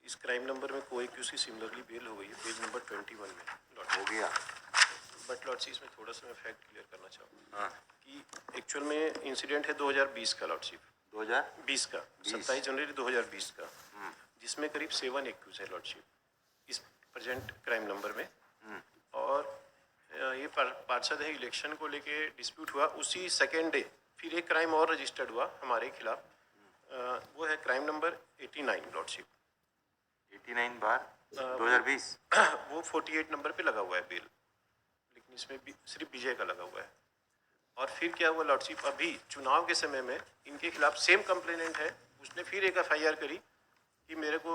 इस crime number में कोई क्यूसी सिमिलरली बेल हो गई है, पेज नंबर 21 में हो गया। बट लॉर्डशिप इसमें थोड़ा सा मैं फैक्ट क्लियर करना चाहूँगा हाँ, कि एक्चुअल में इंसिडेंट है 2020 का लॉर्डशिप, 2020 का 27 जनवरी 2020 का, जिसमें करीब 7 एक्यूज है लॉर्डशिप इस प्रेजेंट क्राइम नंबर में। और ये पार्षद है इलेक्शन को लेके डिस्प्यूट हुआ, उसी सेकेंड डे फिर एक क्राइम और रजिस्टर्ड हुआ हमारे खिलाफ, वो है क्राइम नंबर 89 लॉर्डशिप 89 बार 2020। वो 48 नंबर पे लगा हुआ है बेल, लेकिन इसमें सिर्फ विजय का लगा हुआ है। और फिर क्या हुआ लॉर्डशिप, अभी चुनाव के समय में इनके खिलाफ सेम कंप्लेनेंट है, उसने फिर एक FIR करी कि मेरे को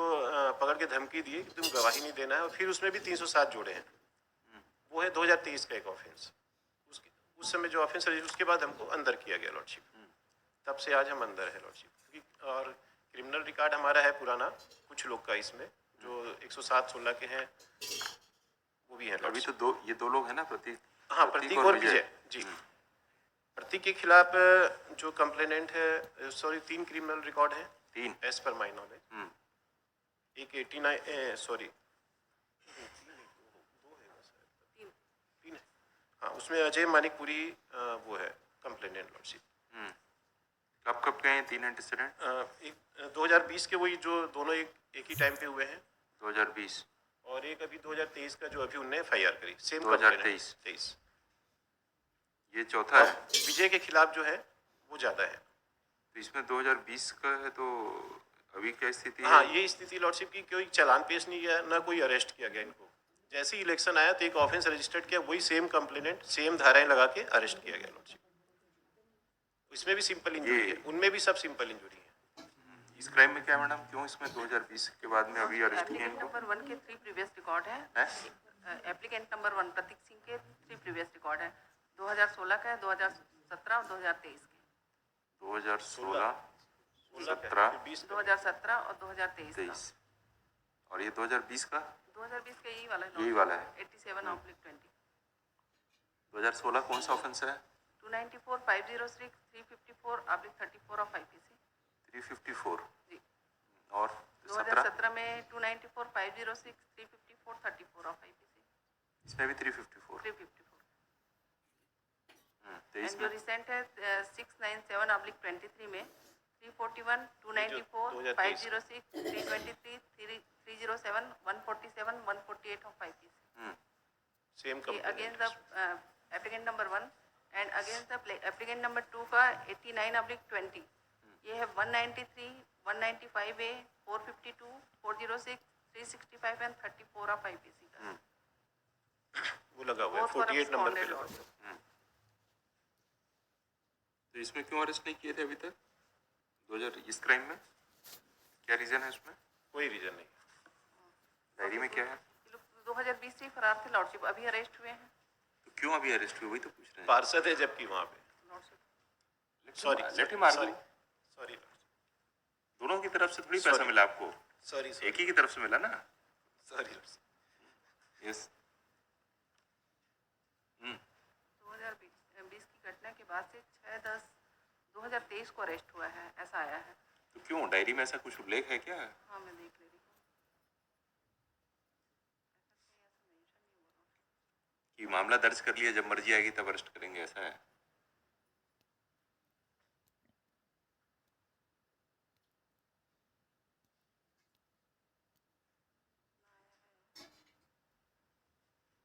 पकड़ के धमकी दिए कि तुम गवाही नहीं देना है, और फिर उसमें भी 307 जोड़े हैं। वो है 2023 का एक ऑफेंस, उस समय जो ऑफेंस रही उसके बाद हमको अंदर किया गया लॉर्डशिप, तब से आज हम अंदर है लॉर्डशिप। और क्रिमिनल रिकॉर्ड हमारा है पुराना कुछ लोग का इसमें, जो 107-16 के हैं वो भी है। अभी तो ये दो लोग हैं ना, प्रतीक। हाँ, प्रतीक और विजय जी। प्रतीक के खिलाफ जो कंप्लेनेंट है, सॉरी 3 क्रिमिनल रिकॉर्ड है, 3 एज पर माई नॉलेज। एक 89 सॉरी 3 है, हाँ, उसमें अजय मानिकपुरी वो है कंप्लेनेंट लॉर्डशिप। कब गए हैं 3 एंटीसीडेंट? एक 2020 के वही जो दोनों एक ही टाइम पे हुए हैं 2020, और एक अभी 2023 का जो अभी उनने FIR करी सेम 2023। ये चौथा है। विजय के खिलाफ जो है वो ज्यादा है। तो इसमें 2020 का है, तो अभी क्या स्थिति है? हाँ, ये स्थिति लॉर्डशिप की, कोई चालान पेश नहीं किया, ना कोई अरेस्ट किया गया इनको। जैसे ही इलेक्शन आया तो एक ऑफेंस रजिस्टर्ड किया, वही सेम कंप्लेनेंट सेम धाराएं लगा के अरेस्ट किया गया लॉर्डशिप। इसमें भी सिंपल इंजरी है, उनमें भी सब सिंपल इंजरी है। इस क्राइम में क्या मैडम, क्यों इसमें 2020 के बाद में अभी अरेस्ट किया इनको? नंबर 1 के 3 प्रीवियस रिकॉर्ड है। एप्लीकेंट नंबर 1 प्रतीक सिंह के 3 प्रीवियस रिकॉर्ड है, 2016 का है, 2017 और 2023 के। 2016, 2017 और 2023 का। और ये 2020 का? 2020 का यही वाला है। 87/20। 2016 कौन सा ऑफेंस है? 294, 506, 354/34 ऑफ IPC। 354 जी। और 2017 में 294, 506, 354, 34 ऑफ IPC। इसमें भी 354। 354। तेईस जो रिसेंट है 697/23 में 341, 294, 506, 323, 307, 147, 148 of IPC। Same against the applicant number 1 and against the applicant number 2 का 89/20। ये है 193, 195A, 452, 406, 365 एंड 34 ऑफ IPC का। वो लगा हुआ है 48 नंबर पे लगा हुआ है। तो इसमें क्यों अरेस्ट नहीं किए थे अभी तक 2000 इस क्राइम में? क्या रीजन है इसमें? कोई रीजन नहीं। डायरी में क्या है? 2020 से फरार थे लॉर्डशिप, अभी अरेस्ट हुए हैं। तो क्यों अभी अरेस्ट हुए, वही तो पूछ रहे हैं। पार्षद है जबकि वहाँ पे। लॉर्डशिप सॉरी दोनों की तरफ से थोड़ी पैसा मिला आपको, सॉरी एक ही की तरफ से मिला ना। Sorry yes. 2020 की घटना के बाद से 6/10/2023 को अरेस्ट हुआ है, ऐसा आया है। तो क्यों डायरी में ऐसा कुछ उल्लेख है क्या? हाँ, मैं देख ले रही हूँ। कि मामला दर्ज कर लिया, जब मर्जी आएगी तब अरेस्ट करेंगे, ऐसा है?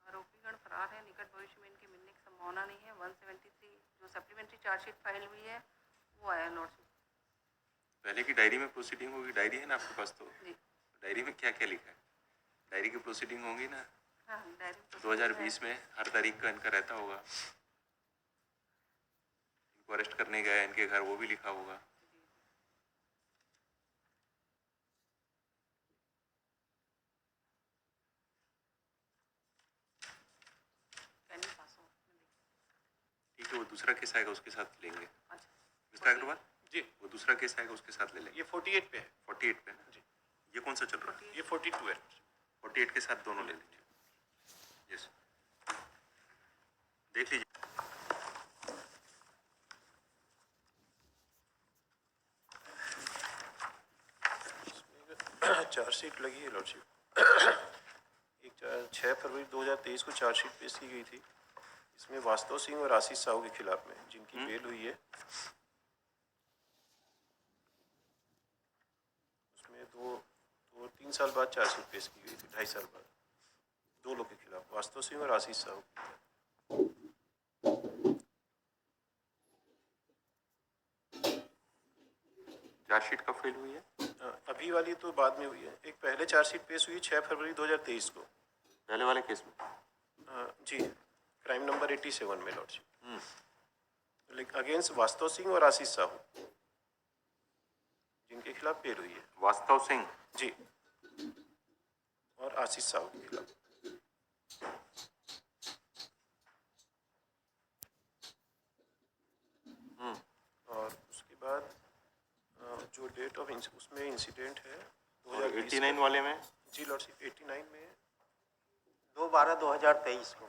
आरोपीगण फरार है, निकट भविष्य में इनके मिलने की संभावना नहीं है। 173 जो सप्लीमेंट्री चार्जशीट फाइल हुई है वो आया लॉर्डशिप। पहले की डायरी में प्रोसीडिंग होगी, डायरी है ना आपके पास? तो जी। डायरी में क्या क्या लिखा है? डायरी की प्रोसीडिंग होंगी ना। हाँ, डायरी 2020 में हर तारीख का इनका रहता होगा, इनको अरेस्ट करने गए इनके घर, वो भी लिखा होगा। ठीक है, वो दूसरा केस आएगा उसके साथ लेंगे। अच्छा, मिस्टर अग्रवाल जी, वो दूसरा केस आएगा उसके साथ ले लेंगे। ये 48 पे है। 48 पे ना जी। ये कौन सा चल रहा है? ये 42 है। 48 के साथ दोनों ले लीजिए। यस, देख लीजिए। चार्जशीट लगी है लॉर्डशिप। एक 6 फरवरी 2023 को चार्जशीट पेश की गई थी। इसमें वास्तव सिंह और आशीष साहू के खिलाफ में जिनकी बेल हुई है, उसमें 3 साल बाद चार्जशीट पेश की गई थी, 2.5 साल बाद, 2 लोग के खिलाफ, वास्तव सिंह और आशीष साहू। चार्जशीट कब फेल हुई है? अभी वाली तो बाद में हुई है। एक पहले चार्जशीट पेश हुई 6 फरवरी 2023 को। पहले वाले केस में? जी, क्राइम नंबर 87 में लॉर्डशिप, अगेंस्ट वास्तव सिंह और आशीष साहू, जिनके खिलाफ बेल हुई है। वास्तव सिंह जी, और आशीष साहू के खिलाफ। और उसके बाद जो डेट ऑफ उसमें इंसिडेंट है 2020 89 वाले में? जी लॉर्डशिप, 89 में 2/12/2023 को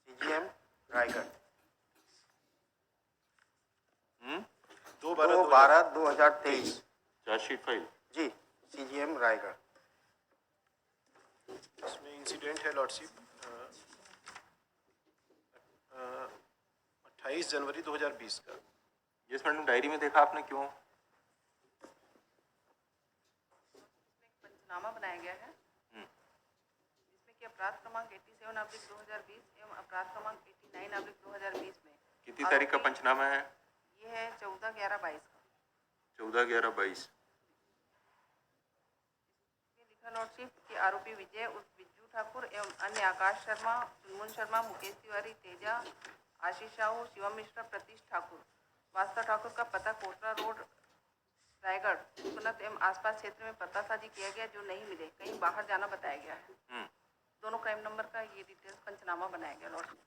CGM रायगढ़। 2/12/2023 चार्जशीट फाइल जी, CGM रायगढ़। इसमें इंसिडेंट है लॉर्डशिप 28 जनवरी 2020 का। जिस मैडम डायरी में देखा आपने, क्यों? पंचनामा बनाया गया है जिसमें कि अपराध क्रमांक 87/2020 एवं अपराध क्रमांक 89/2020 में कितनी तारीख का पंचनामा है? ये है 14/11/22 का। 14/11/22। ये लिखा लॉर्डशिप कि आरोपी विजय उर्फ बिज्जू ठाकुर एवं अन्य आकाश शर्मा, चुनमुन शर्मा, मुकेश तिवारी, तेजा, आशीष साहू, शिवम मिश्रा, प्रतीश ठाकुर, वास्तव ठाकुर का पता कोटरा रोड रायगढ़ सुनत एवं आसपास क्षेत्र में पतासाजी किया गया जो नहीं मिले, कहीं बाहर जाना बताया गया है। दोनों क्राइम नंबर का ये डिटेल्स पंचनामा बनाया गया लॉर्डशिप।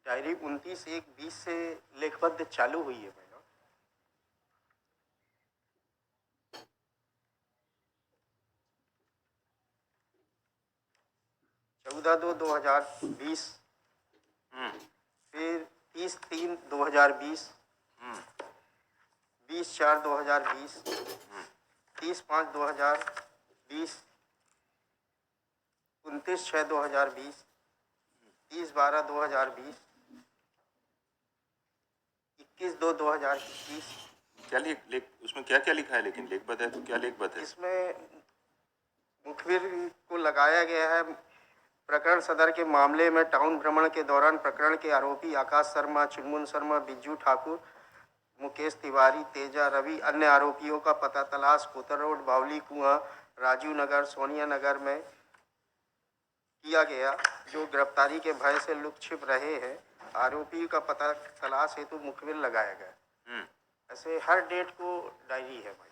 डायरी 29/1/20 से लेखबद्ध चालू हुई है मैडम। चौदह 2/2020, फिर 30/3/2020, 20/4/2020, 30/5/2020, 29/6/2020, 30/12/2020, 21/2/2021। क्या उसमें क्या क्या लिखा है? लेकिन लेखबद्ध है तो क्या लेखबद्ध है? इसमें मुखबिर को लगाया गया है प्रकरण सदर के मामले में टाउन भ्रमण के दौरान प्रकरण के आरोपी आकाश शर्मा, चुनमुन शर्मा, बिज्जू ठाकुर, मुकेश तिवारी, तेजा, रवि, अन्य आरोपियों का पता तलाश कोतर रोड, बावली कुआं, राजू नगर, सोनिया नगर में किया गया, जो गिरफ्तारी के भय से लुक छिप रहे हैं। आरोपी का पता तलाश हेतु मुखबिर लगाया गया। ऐसे हर डेट को डायरी है भाई।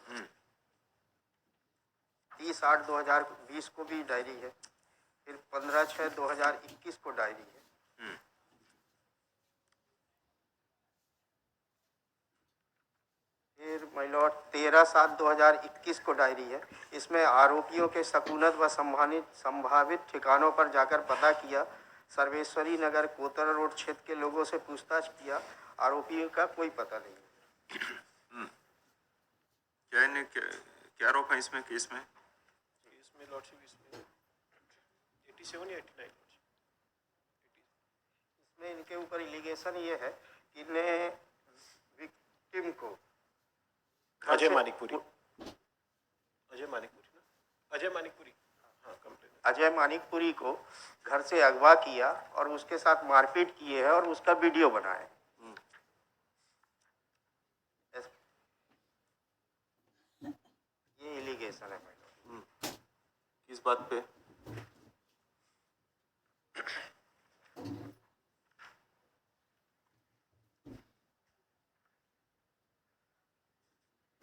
30/8/2020 को भी डायरी है, फिर 15/6/2021 को डायरी है। फिर माइलॉट 13/7/2021 को डायरी है। इसमें आरोपियों के सकूनत व संभावित ठिकानों पर जाकर पता किया, सर्वेश्वरी नगर, कोतरा रोड क्षेत्र के लोगों से पूछताछ किया, आरोपियों का कोई पता नहीं। क्या आरोप है इसमें केस में? इसमें लॉर्डशिप, इसमें 87 या 89 इसमें इनके ऊपर एलिगेशन ये है कि इन्हें विक्टिम को अजय मानिकपुरी, हाँ कंप्लेन, अजय मानिकपुरी को घर से अगवा किया और उसके साथ मारपीट किए है और उसका वीडियो बनाए। ये एलिगेशन है मैडम। किस बात पे?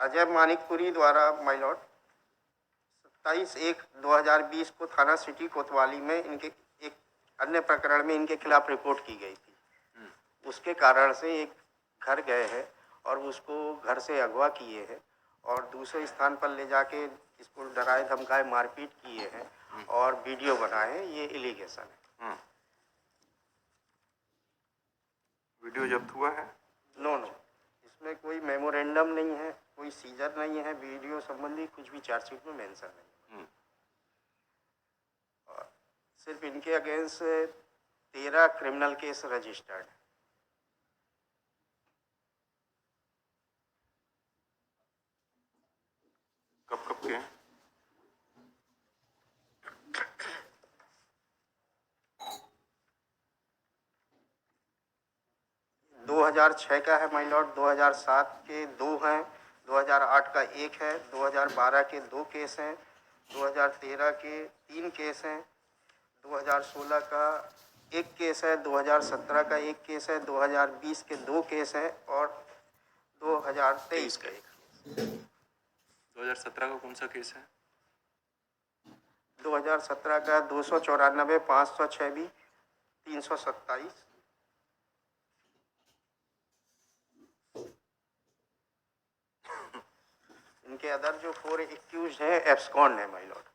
अजय मानिकपुरी द्वारा माइलॉट 27/1/2020 को थाना सिटी कोतवाली में इनके एक अन्य प्रकरण में इनके खिलाफ रिपोर्ट की गई थी। उसके कारण से एक घर गए हैं और उसको घर से अगवा किए हैं और दूसरे स्थान पर ले जाके इसको डराए धमकाए मारपीट किए हैं और वीडियो बनाए हैं। ये एलिगेशन है। वीडियो जब्त हुआ है? सीजर नहीं है, वीडियो संबंधी कुछ भी चार्जशीट में मेंशन नहीं। और सिर्फ इनके अगेंस्ट 13 क्रिमिनल केस रजिस्टर्ड। कब कब के हैं? 2006 का है माय लॉर्ड, 2007 के 2 हैं, 2008 का 1 है, 2012 के 2 केस हैं, 2013 के 3 केस हैं, 2016 का 1 केस है, 2017 का 1 केस है, 2020 के 2 केस हैं और 2023 का 1 केस। 2017 का कौन सा केस है? 2017 का 294, 506 भी, 327। इनके अदर जो 4 एक्यूज हैं एब्सकॉन्ड है माय लॉर्ड।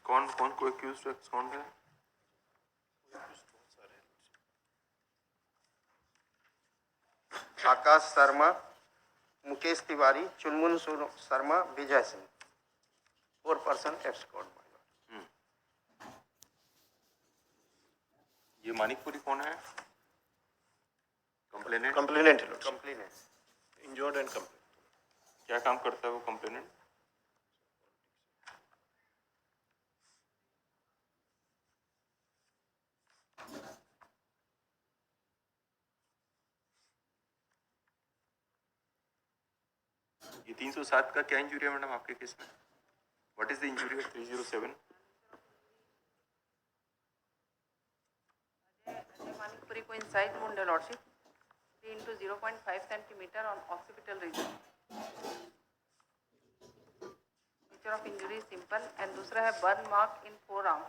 कौन कौन को एक्यूज्ड एब्सकॉन्ड है? आकाश Sharma, Mukesh Tiwari, Chunmun Sharma, Vijay Singh, 4 person abscond my lord. ये मानिकपुरी कौन है? कंप्लेनेंट। कंप्लेनेंट है lord, complainant injured and complainant. क्या काम करता है वो कंप्लेनेंट? ये 307 का क्या इंजरी है मैडम आपके केस में? What is the injury of 307? Manikpuri को inside wound है lordship, 3 into 0.5 centimeter on occipital region. Nature of injury is simple and दूसरा है burn mark in forearm,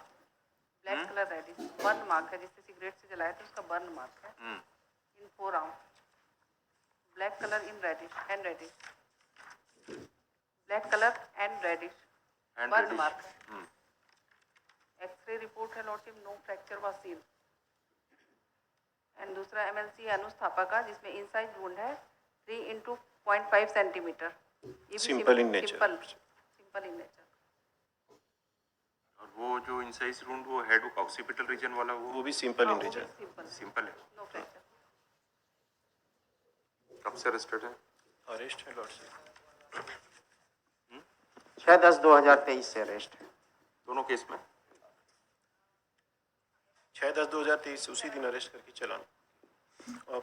black color reddish, burn mark है जिससे cigarette से जलाया तो उसका burn mark है in forearm, black color in reddish and reddish, black color and reddish, And burn reddish. mark है। X-ray report है lordship, no fracture was seen. And दूसरा MLC अनुस्थापा का जिसमें इनसाइड वुंड है 3 into 0.5 सेंटीमीटर। ये भी Simple in nature. Simple in nature. और वो जो इंसाइज वुंड वो हेड ऑक्सीपिटल रीजन वाला वो भी सिंपल इन नेचर। सिंपल है। No fracture. कब से अरेस्टेड है? अरेस्ट है लॉर्ड से 6/10/2023 से अरेस्ट है। दोनों केस में 6/10/2023 उसी दिन अरेस्ट करके चलान, और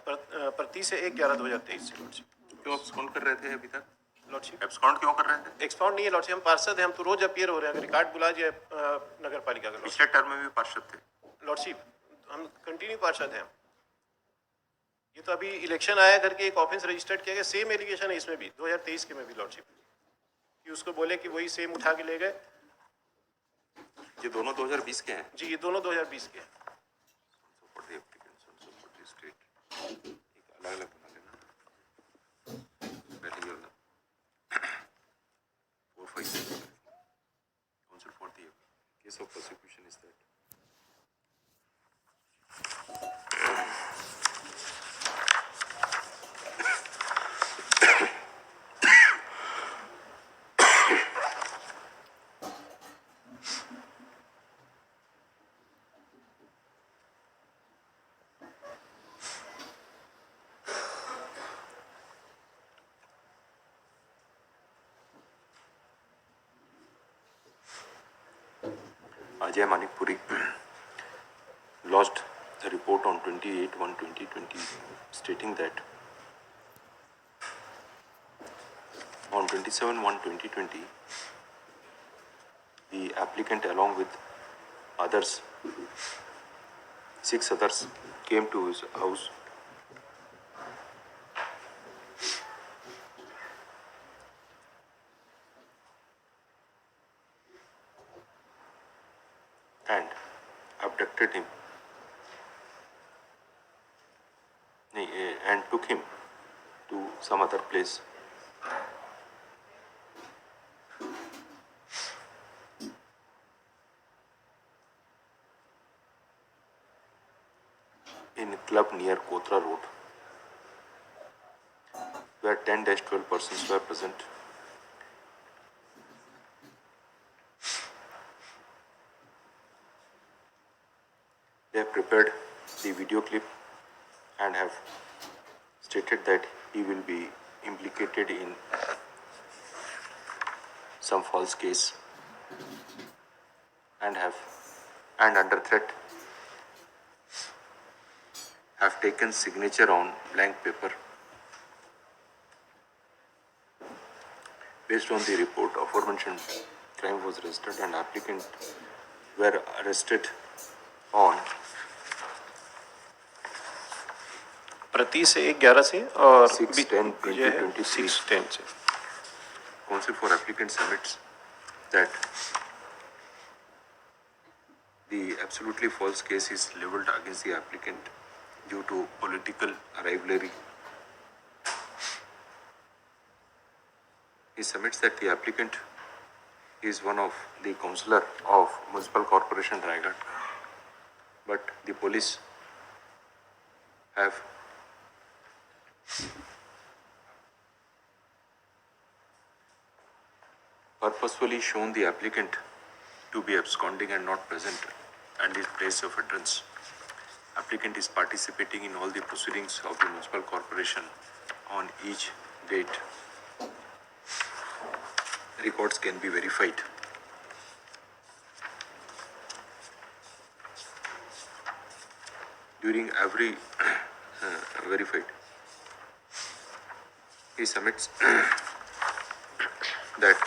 प्रति से 1/11/2023 से लॉर्डशिप। क्यों एब्सकॉन्ड कर रहे थे अभी तक? लॉर्डशिप एब्सकॉन्ड क्यों कर रहे थे? एक्सपाउंड नहीं है लॉर्डशिप, हम पार्षद हैं, हम तो रोज अपियर हो रहे हैं, अगर रिकॉर्ड बुला जाए नगर पालिका का पिछले टर्म में भी पार्षद थे। लॉर्डशिप, हम कंटिन्यू पार्षद हैं। ये तो अभी इलेक्शन आया करके एक ऑफेंस रजिस्टर्ड किया गया, सेम एलिगेशन है इसमें भी 2023 के में भी लॉर्डशिप, कि उसको बोले कि वही सेम उठा के ले गए। ये दोनों 2020 के हैं। जी ये दोनों 2020 के हैं। एक अलग अलग बना लेना पहले ये वाला 457 council for the case of prosecution is that Ajay Manikpuri lodged a report on 28/1/2020 stating that on 27/1/2020 the applicant along with others 6 others came to his house and abducted him and took him to some other place. In a club near Kotra Road. where 10-12 persons were present. They have prepared the video clip and have stated that he will be implicated in some false case and under threat have taken signature on blank paper. Based on the report, aforementioned crime was registered and applicant were arrested on प्रति से 11 से और 6/10/2023 6/10 से Counsel for applicant submits that the absolutely false case is leveled against the applicant due to political rivalry. He submits that the applicant is one of the councillor of Municipal Corporation Raigad, but the police have purposefully shown the applicant to be absconding and not present at his place of entrance. Applicant is participating in all the proceedings of the municipal corporation on each date. Records can be verified. During every verified, he submits that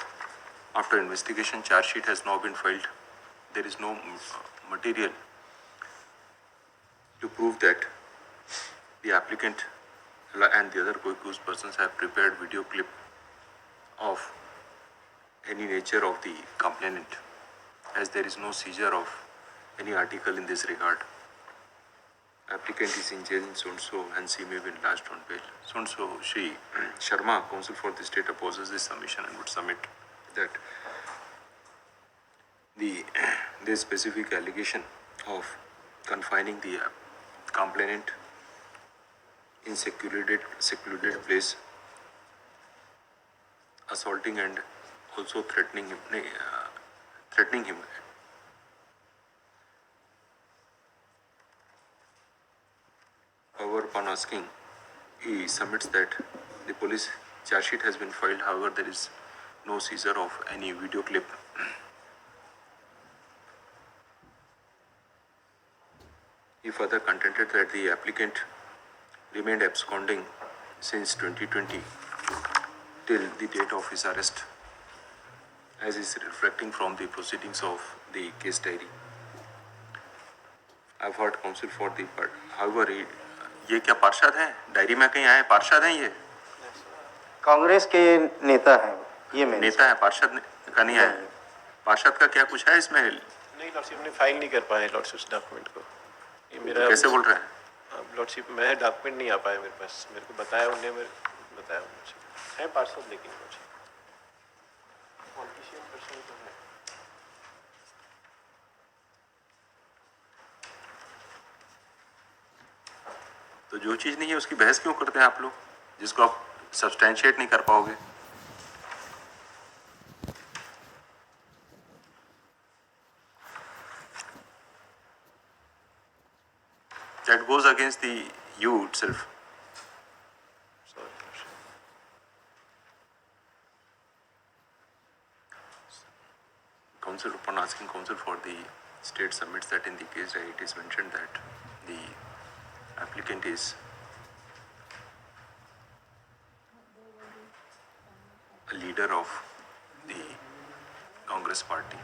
after investigation, charge sheet has now been filed. There is no material to prove that the applicant and the other co-accused persons have prepared video clip of any nature of the complainant, as there is no seizure of any article in this regard. Applicant is in jail in so-and-so and she may be enlarged on bail. So-and-so, Shri Sharma, counsel for the state, opposes this submission and would submit that the specific allegation of confining the complainant in secluded place, assaulting and also threatening him. However, upon asking, he submits that the police charge sheet has been filed. However, there is no seizure of any video clip. He further contended that the applicant remained absconding since 2020 till the date of his arrest, as is reflecting from the proceedings of the case diary. I've heard counsel for the part. However, ये क्या पार्षद है? Diary में कहीं आए पार्षद हैं ये? कांग्रेस के नेता हैं ये मैं नेता है, पार्षद का नहीं आया। पार्षद का क्या कुछ है इसमें? नहीं लॉर्डशिप, ने फाइल नहीं कर पाए लॉर्डशिप उस डॉक्यूमेंट को। ये मेरा कैसे बोल रहे हैं? लॉर्डशिप मैं डॉक्यूमेंट नहीं आ पाया मेरे पास, मेरे को बताया उन्होंने, मेरे बताया है पार्षद, लेकिन पॉलिटिशियन पर्सन तो है। तो जो चीज नहीं है उसकी बहस क्यों करते हैं आप लोग, जिसको आप सब्सटेंशिएट नहीं कर पाओगे? That goes against the you itself. Counsel, upon asking counsel for the state, submits that in the case it is mentioned that the applicant is a leader of the Congress party.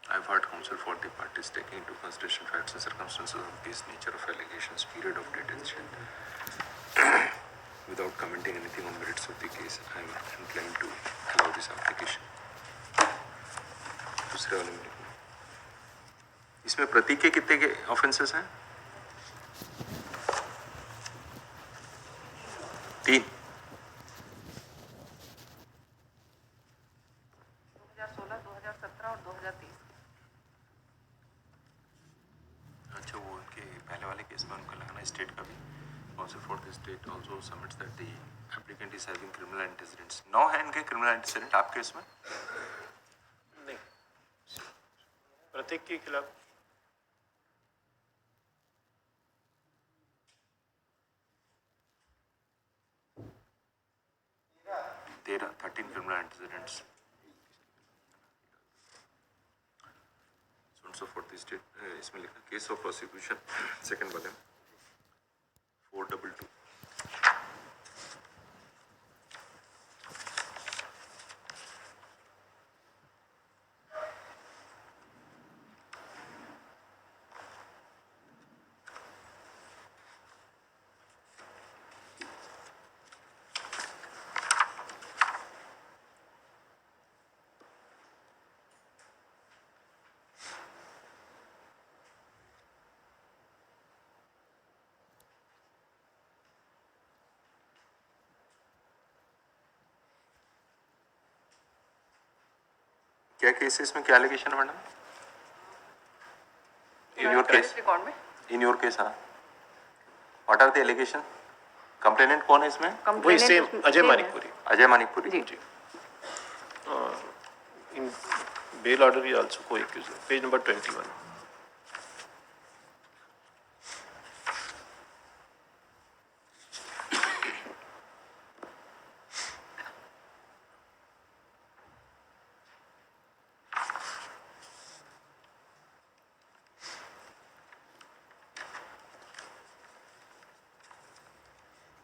I've heard counsel for the parties taking into consideration facts and circumstances of the case, nature of allegations, period of detention. Without commenting anything on merits of the case, I am inclined to allow this application. दूसरे वाले में इसमें प्रतीक के कितने के offences हैं? 3। 2016, 2017 और 2023। अच्छा, वो उनके पहले वाले केस में उनका लगाना स्टेट का भी council for the state also submits that the applicant is having criminal antecedents. No है इनके criminal antecedent आपके इसमें? नहीं, प्रतीक के खिलाफ 13 criminal antecedents. So for this state इसमें लिखा case of prosecution second वाले 422. क्या केस है इसमें, क्या एलिगेशन है madam? In your case, record में इन योर केस, हाँ, what are the allegation? Complainant कौन है इसमें? वही same Ajay Manikpuri. Ajay Manikpuri ji. In bail order is also co-accused, page number 21।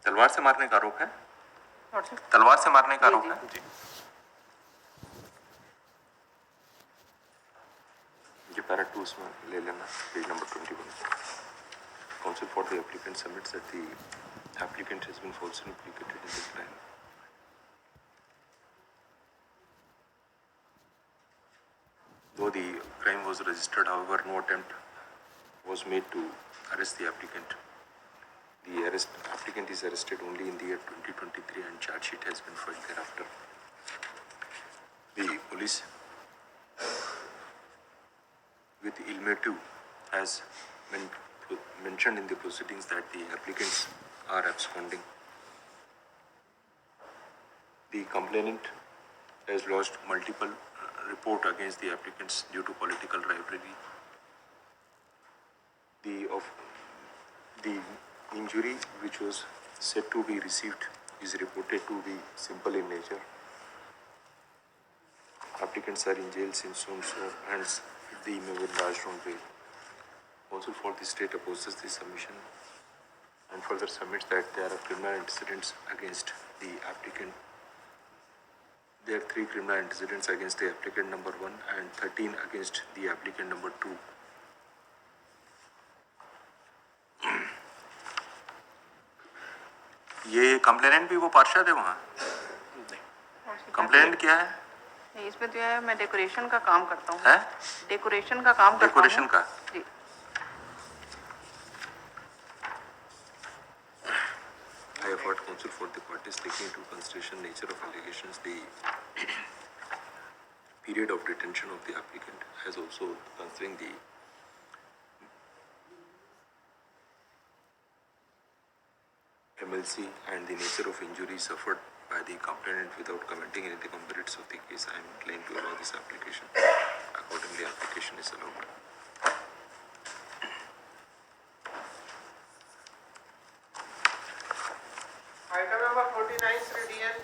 तलवार से मारने का आरोप है, और से तलवार से मारने का आरोप जी, है। जी। ये पैरा 2 में ले लेना, page number 21। Counsel for the applicant submits that the applicant has been falsely implicated in the crime. Though the crime was registered, however, no attempt was made to arrest the applicant. The applicant is arrested only in the year 2023 and charge sheet has been filed thereafter. The police with ilmetu has mentioned in the proceedings that the applicants are absconding. The complainant has lodged multiple report against the applicants due to political rivalry. The injury which was said to be received is reported to be simple in nature. Applicants are in jail since so, hence they may be enlarged on bail. Counsel for the state opposes this submission and further submits that there are criminal antecedents against the applicant. There are 3 criminal antecedents against the applicant number 1 and 13 against the applicant number 2. ये complainant भी वो पार्षद है वहाँ? Complainant क्या है? नहीं, इसमें तो है मैं डेकोरेशन का काम करता हूँ। है? डेकोरेशन का काम करता हूँ। डेकोरेशन का? जी। I have heard counsel for the parties taking into consideration nature of allegations, the period of detention of the applicant, as also considering the MLC and the nature of injury suffered by the complainant without commenting anything on the merits of the case. I am inclined to allow this application. Accordingly, application is allowed. Item number 49, Sri D.N.